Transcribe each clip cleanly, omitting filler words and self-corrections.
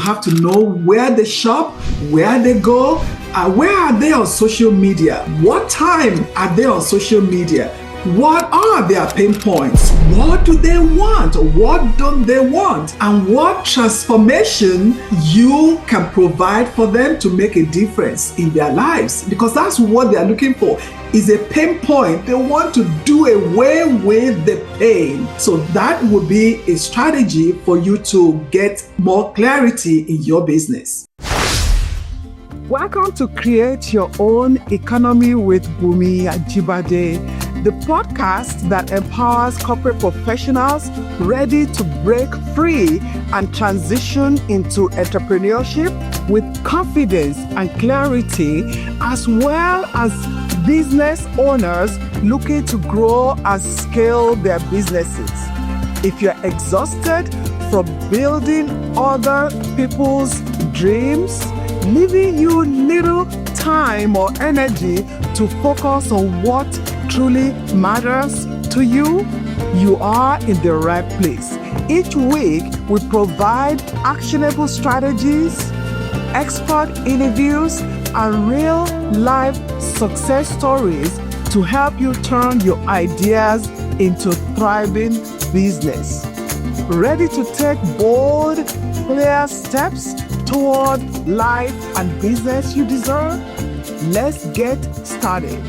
have to know where they shop, where they go, where are they on social media, what time are they on social media, what are their pain points, what do they want, what don't they want, and what transformation you can provide for them to make a difference in their lives, because that's what they are looking for, is a pain point. They want to do away with the pain. So that would be a strategy for you to get more clarity in your business. Welcome to Create Your Own Economy with Bunmi Ajibade, the podcast that empowers corporate professionals ready to break free and transition into entrepreneurship with confidence and clarity, as well as business owners looking to grow and scale their businesses. If you're exhausted from building other people's dreams, leaving you little time or energy to focus on what truly matters to you, you are in the right place. Each week, we provide actionable strategies, expert interviews, and real-life success stories to help you turn your ideas into thriving business. Ready to take bold, clear steps toward life and business you deserve? Let's get started.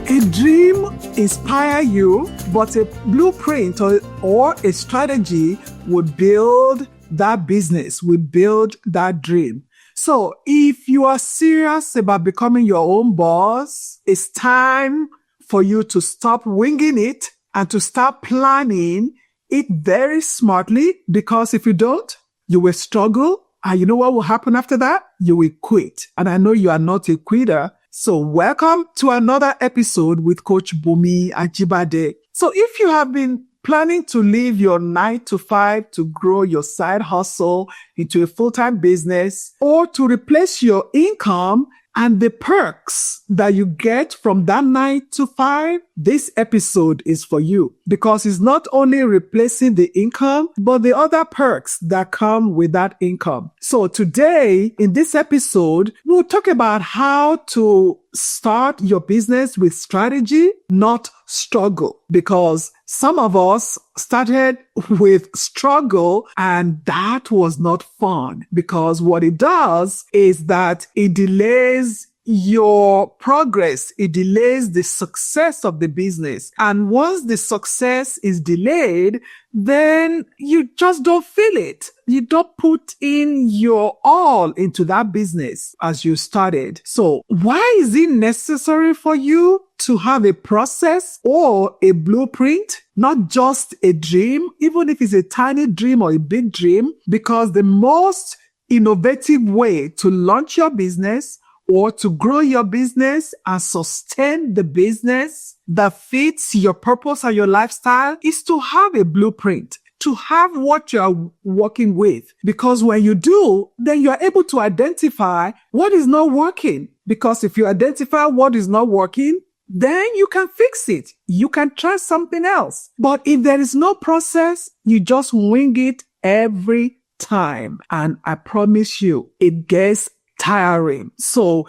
A dream inspires you, but a blueprint or a strategy would build that business, would build that dream. So if you are serious about becoming your own boss, it's time for you to stop winging it and to start planning it very smartly, because if you don't, you will struggle. And you know what will happen after that? You will quit. And I know you are not a quitter. So welcome to another episode with Coach Bunmi Ajibade. So if you have been planning to leave your 9-to-5 to grow your side hustle into a full-time business, or to replace your income and the perks that you get from that 9-to-5, this episode is for you, because it's not only replacing the income, but the other perks that come with that income. So today, in this episode, we'll talk about how to start your business with strategy, not struggle, because some of us started with struggle and that was not fun, because what it does is that it delays your progress. It delays the success of the business. And once the success is delayed, then you just don't feel it. You don't put in your all into that business as you started. So why is it necessary for you to have a process or a blueprint, not just a dream, even if it's a tiny dream or a big dream? Because the most innovative way to launch your business or to grow your business and sustain the business that fits your purpose and your lifestyle is to have a blueprint, to have what you are working with. Because when you do, then you are able to identify what is not working. Because if you identify what is not working, then you can fix it. You can try something else. But if there is no process, you just wing it every time. And I promise you, it gets tiring. So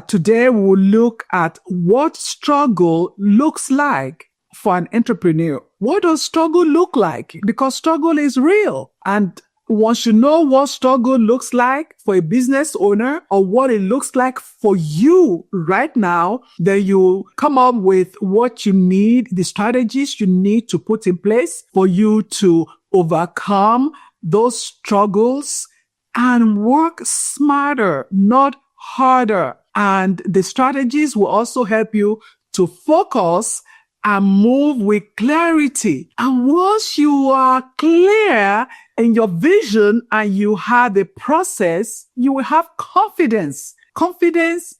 today we'll look at what struggle looks like for an entrepreneur. What does struggle look like? Because struggle is real. And once you know what struggle looks like for a business owner, or what it looks like for you right now, then you come up with what you need, the strategies you need to put in place for you to overcome those struggles and work smarter, not harder. And the strategies will also help you to focus and move with clarity. And once you are clear in your vision and you have the process, you will have confidence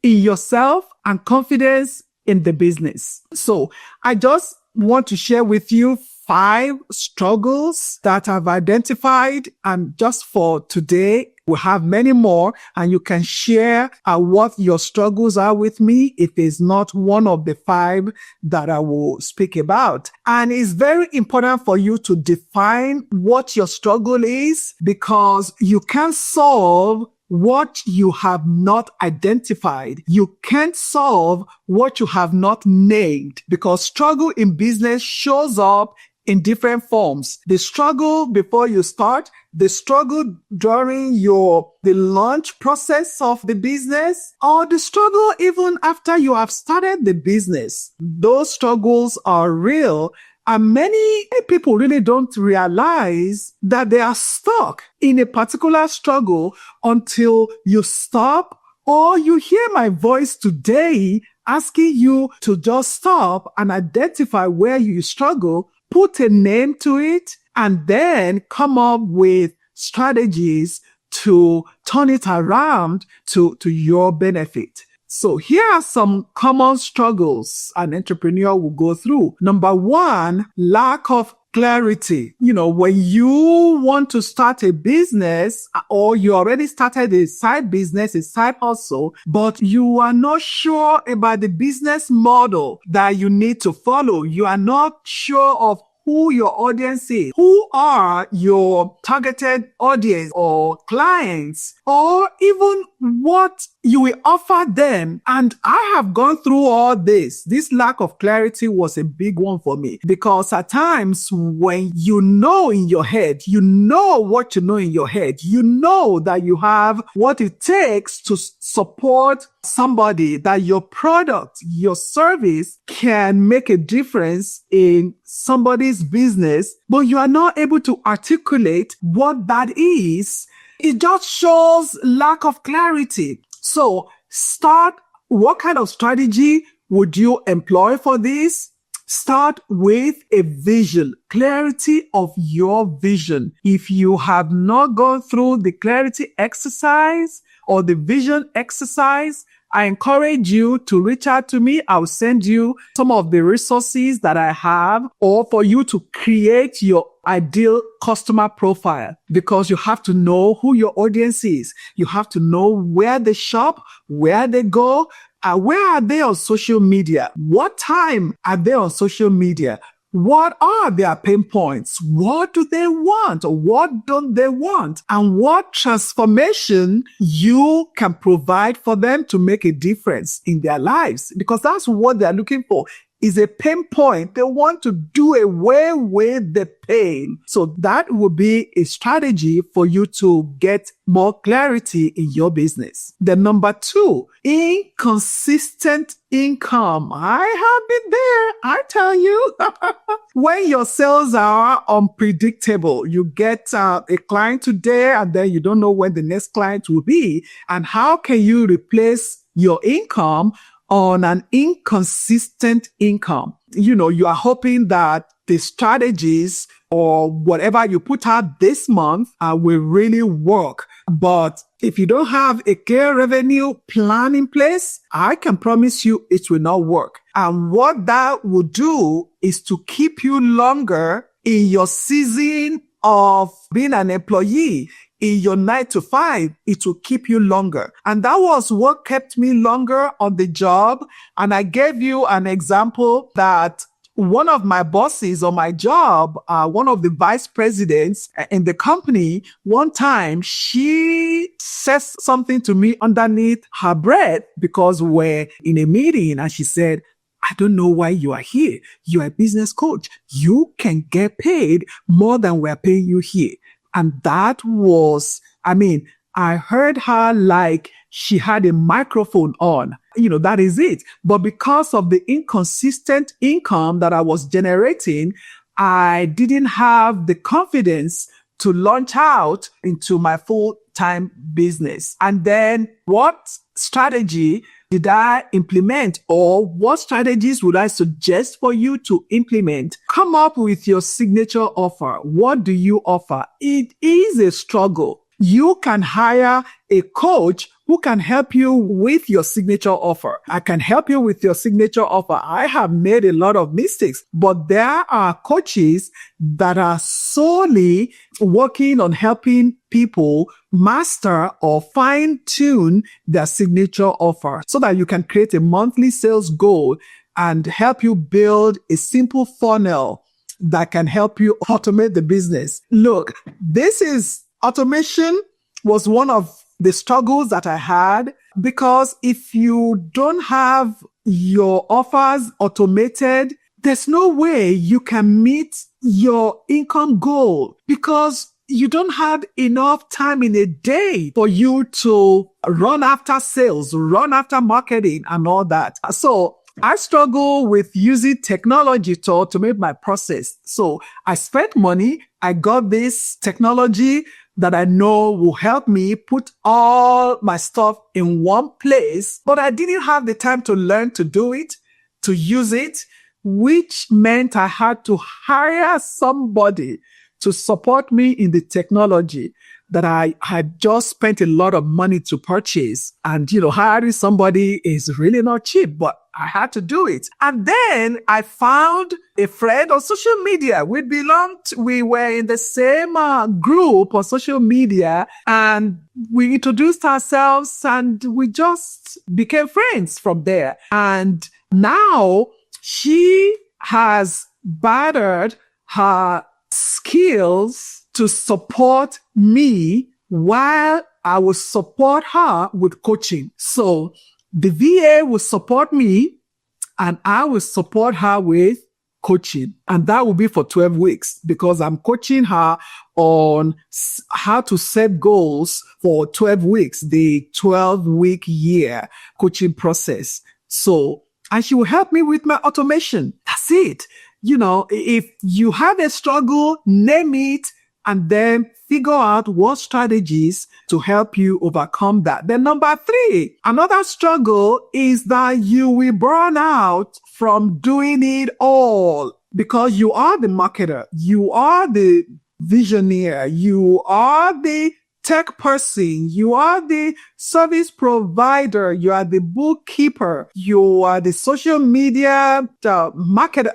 in yourself and confidence in the business. So I just want to share with you 5 struggles that I've identified, and just for today, we have many more, and you can share what your struggles are with me if it's not one of the 5 that I will speak about. And it's very important for you to define what your struggle is, because you can solve what you have not identified. You can't solve what you have not named, because struggle in business shows up in different forms. The struggle before you start, the struggle during the launch process of the business, or the struggle even after you have started the business. Those struggles are real. And many people really don't realize that they are stuck in a particular struggle until you stop, or you hear my voice today asking you to just stop and identify where you struggle, put a name to it, and then come up with strategies to turn it around to your benefit. So here are some common struggles an entrepreneur will go through. Number 1, lack of clarity. When you want to start a business, or you already started a side business, a side hustle, but you are not sure about the business model that you need to follow. You are not sure of who your audience is, who are your targeted audience or clients, or even what you will offer them. And I have gone through all this. This lack of clarity was a big one for me, because at times when you know in your head, you know what you know in your head, you know that you have what it takes to support somebody, that your product, your service can make a difference in somebody's business, but you are not able to articulate what that is, it just shows lack of clarity. So start, what kind of strategy would you employ for this? Start with a vision, clarity of your vision. If you have not gone through the clarity exercise or the vision exercise, I encourage you to reach out to me. I'll send you some of the resources that I have, or for you to create your ideal customer profile, because you have to know who your audience is. You have to know where they shop, where they go, where are they on social media? What time are they on social media? What are their pain points? What do they want? Or what don't they want? And what transformation you can provide for them to make a difference in their lives? Because that's what they're looking for, is a pain point. They want to do away with the pain. So that would be a strategy for you to get more clarity in your business. Then number 2, inconsistent income. I have been there, I tell you. When your sales are unpredictable, you get a client today and then you don't know when the next client will be. And how can you replace your income on an inconsistent income? You are hoping that the strategies or whatever you put out this month will really work. But if you don't have a clear revenue plan in place, I can promise you it will not work. And what that will do is to keep you longer in your season of being an employee. In your 9 to 5, it will keep you longer. And that was what kept me longer on the job. And I gave you an example that one of my bosses on my job, one of the vice presidents in the company, one time she says something to me underneath her breath, because we're in a meeting, and she said, I don't know why you are here. You are a business coach. You can get paid more than we're paying you here. And that was, I heard her like she had a microphone on. That is it. But because of the inconsistent income that I was generating, I didn't have the confidence to launch out into my full-time business. And then what strategy did I implement, or what strategies would I suggest for you to implement? Come up with your signature offer. What do you offer? It is a struggle. You can hire a coach who can help you with your signature offer. I can help you with your signature offer. I have made a lot of mistakes, but there are coaches that are solely working on helping people master or fine tune their signature offer so that you can create a monthly sales goal and help you build a simple funnel that can help you automate the business. Look, automation was one of the struggles that I had, because if you don't have your offers automated, there's no way you can meet your income goal, because you don't have enough time in a day for you to run after sales, run after marketing and all that. So I struggle with using technology to automate my process. So I spent money. I got this technology that I know will help me put all my stuff in one place, but I didn't have the time to learn to do it, to use it, which meant I had to hire somebody to support me in the technology that I had just spent a lot of money to purchase. And, hiring somebody is really not cheap, but I had to do it. And then I found a friend on social media. We were in the same group on social media, and we introduced ourselves and we just became friends from there. And now she has battered her skills to support me while I will support her with coaching. So the VA will support me and I will support her with coaching. And that will be for 12 weeks because I'm coaching her on how to set goals for 12 weeks, the 12-week year coaching process. So, and she will help me with my automation. That's it. If you have a struggle, name it, and then figure out what strategies to help you overcome that. Then number 3, another struggle is that you will burn out from doing it all, because you are the marketer, you are the visionary, you are the tech person, you are the service provider, you are the bookkeeper, you are the social media marketer.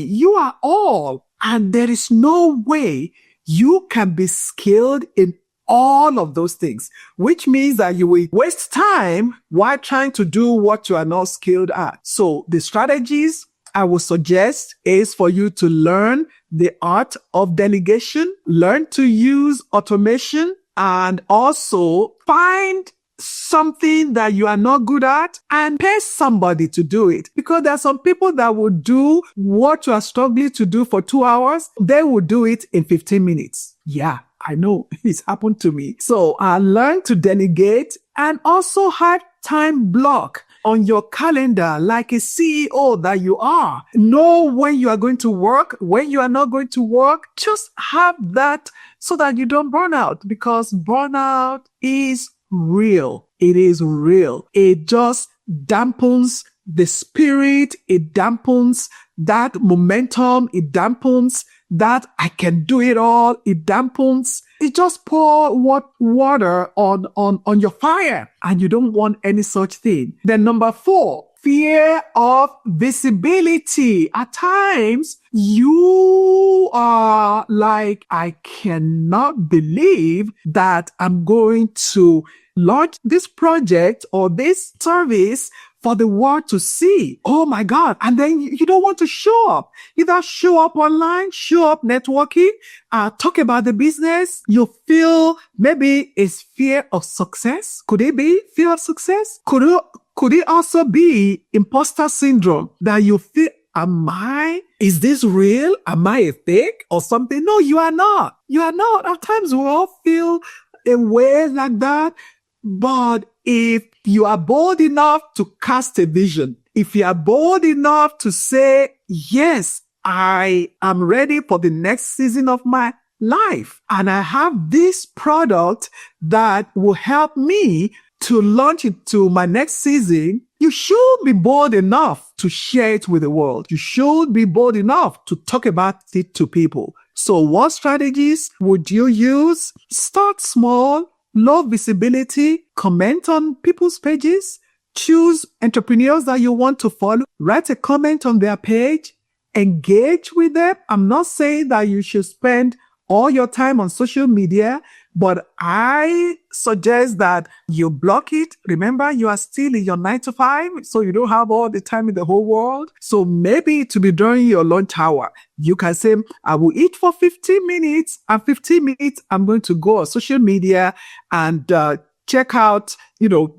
You are all. And there is no way you can be skilled in all of those things, which means that you will waste time while trying to do what you are not skilled at. So the strategies I would suggest is for you to learn the art of delegation, learn to use automation, and also find something that you are not good at and pay somebody to do it. Because there are some people that will do what you are struggling to do for 2 hours. They will do it in 15 minutes. Yeah, I know it's happened to me. So I learned to delegate and also have time block on your calendar like a CEO that you are. Know when you are going to work, when you are not going to work. Just have that so that you don't burn out, because burnout is real. It is real. It just dampens the spirit. It dampens that momentum. It dampens that I can do it all. It dampens. It just pour water on your fire, and you don't want any such thing. Then number 4, fear of visibility. At times, you are like, I cannot believe that I'm going to launch this project or this service for the world to see. Oh my God. And then you don't want to show up. Either show up online, show up networking, talk about the business. You feel maybe it's fear of success. Could it be fear of success? Could it also be imposter syndrome, that you feel, is this real? Am I a fake or something? No, you are not. You are not. At times we all feel a way like that. But if you are bold enough to cast a vision, if you are bold enough to say, yes, I am ready for the next season of my life, and I have this product that will help me to launch it to my next season, you should be bold enough to share it with the world. You should be bold enough to talk about it to people. So what strategies would you use? Start small. low visibility, comment on people's pages, choose entrepreneurs that you want to follow, write a comment on their page, engage with them. I'm not saying that you should spend all your time on social media, but I suggest that you block it. Remember, you are still in your 9 to 5, so you don't have all the time in the whole world. So maybe to be during your lunch hour, you can say, I will eat for 15 minutes, and 15 minutes, I'm going to go on social media and check out,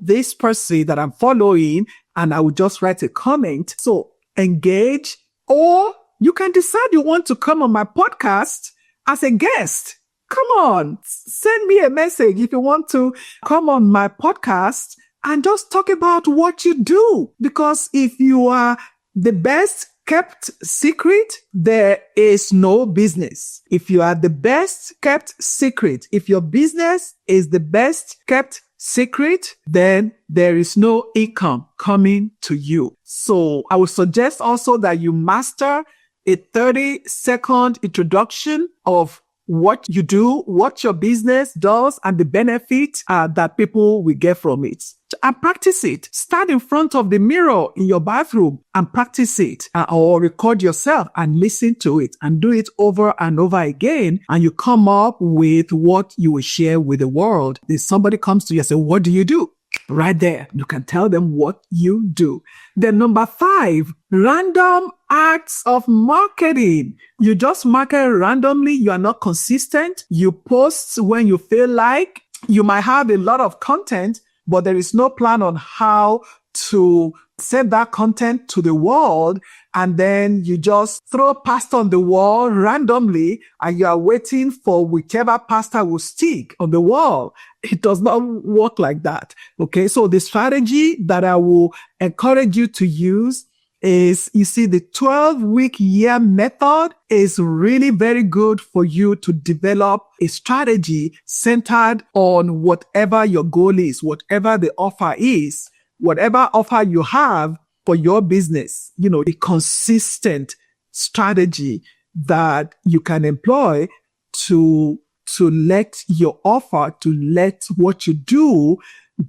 this person that I'm following, and I will just write a comment. So engage, or you can decide you want to come on my podcast as a guest. Come on, send me a message if you want to come on my podcast and just talk about what you do. Because if you are the best kept secret, there is no business. If you are the best kept secret, if your business is the best kept secret, then there is no income coming to you. So I would suggest also that you master a 30-second introduction of what you do, what your business does, and the benefit that people will get from it. And practice it. Stand in front of the mirror in your bathroom and practice it, or record yourself and listen to it and do it over and over again. And you come up with what you will share with the world. If somebody comes to you and says, what do you do? Right there, you can tell them what you do. Then number 5, random acts of marketing. You just market randomly. You are not consistent. You post when you feel like. You might have a lot of content, but there is no plan on how to send that content to the world. And then you just throw pasta on the wall randomly, and you are waiting for whichever pasta will stick on the wall. It does not work like that. Okay. So the strategy that I will encourage you to use is, you see, the 12-week year method is really very good for you to develop a strategy centered on whatever your goal is, whatever the offer is, whatever offer you have for your business, a consistent strategy that you can employ to let your offer, to let what you do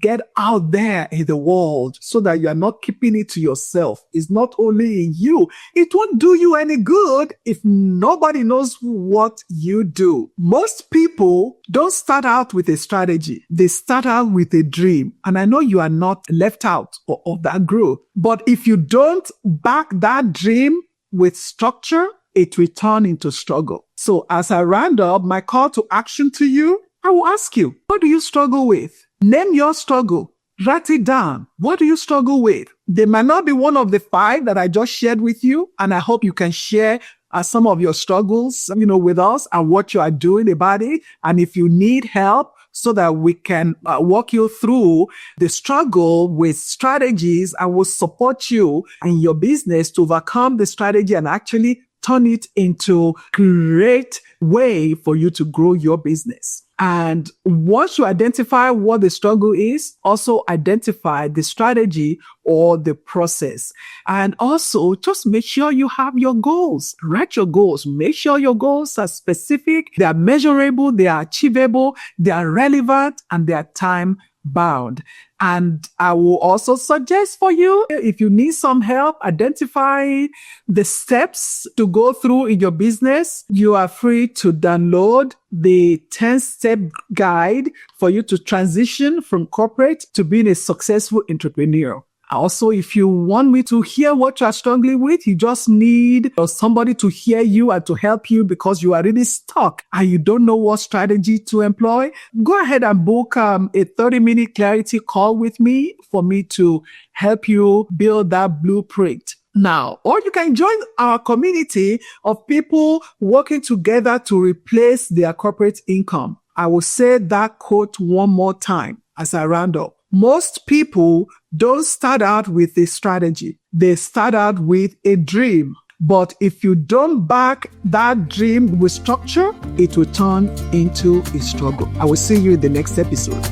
get out there in the world, so that you are not keeping it to yourself. It's not only in you. It won't do you any good if nobody knows what you do. Most people don't start out with a strategy. They start out with a dream. And I know you are not left out of that group. But if you don't back that dream with structure, it will turn into struggle. So as I round up, my call to action to you, I will ask you, what do you struggle with? Name your struggle. Write it down. What do you struggle with? They might not be one of the 5 that I just shared with you. And I hope you can share some of your struggles, with us and what you are doing about it. And if you need help so that we can walk you through the struggle with strategies, I will support you in your business to overcome the strategy and actually turn it into a great way for you to grow your business. And once you identify what the struggle is, also identify the strategy or the process. And also just make sure you have your goals. Write your goals. Make sure your goals are specific, they are measurable, they are achievable, they are relevant, and they are time bound. And I will also suggest for you, if you need some help identifying the steps to go through in your business, you are free to download the 10-step guide for you to transition from corporate to being a successful entrepreneur. Also, if you want me to hear what you are struggling with, you just need somebody to hear you and to help you because you are really stuck and you don't know what strategy to employ, go ahead and book a 30-minute clarity call with me for me to help you build that blueprint. Now, or you can join our community of people working together to replace their corporate income. I will say that quote one more time as I round up. Most people don't start out with a strategy. They start out with a dream. But if you don't back that dream with structure, it will turn into a struggle. I will see you in the next episode.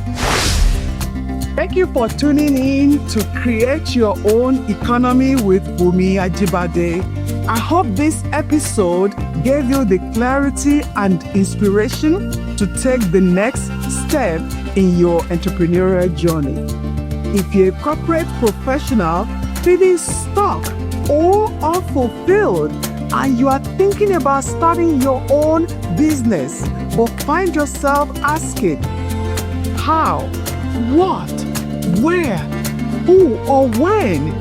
Thank you for tuning in to Create Your Own Economy with Bunmi Ajibade. I hope this episode gave you the clarity and inspiration to take the next step in your entrepreneurial journey. If you're a corporate professional feeling stuck or unfulfilled, and you are thinking about starting your own business, but find yourself asking, how, what, where, who, or when,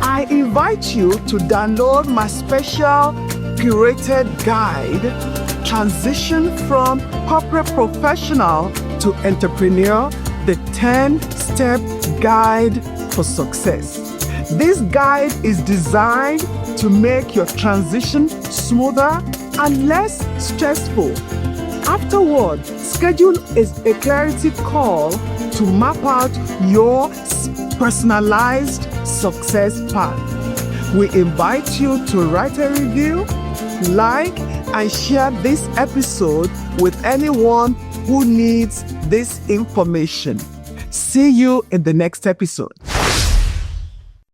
I invite you to download my special curated guide, Transition from Corporate Professional to Entrepreneur, the 10-step guide for success. This guide is designed to make your transition smoother and less stressful. Afterward, schedule a clarity call to map out your personalized success path. We invite you to write a review, like, and share this episode with anyone who needs this information. See you in the next episode.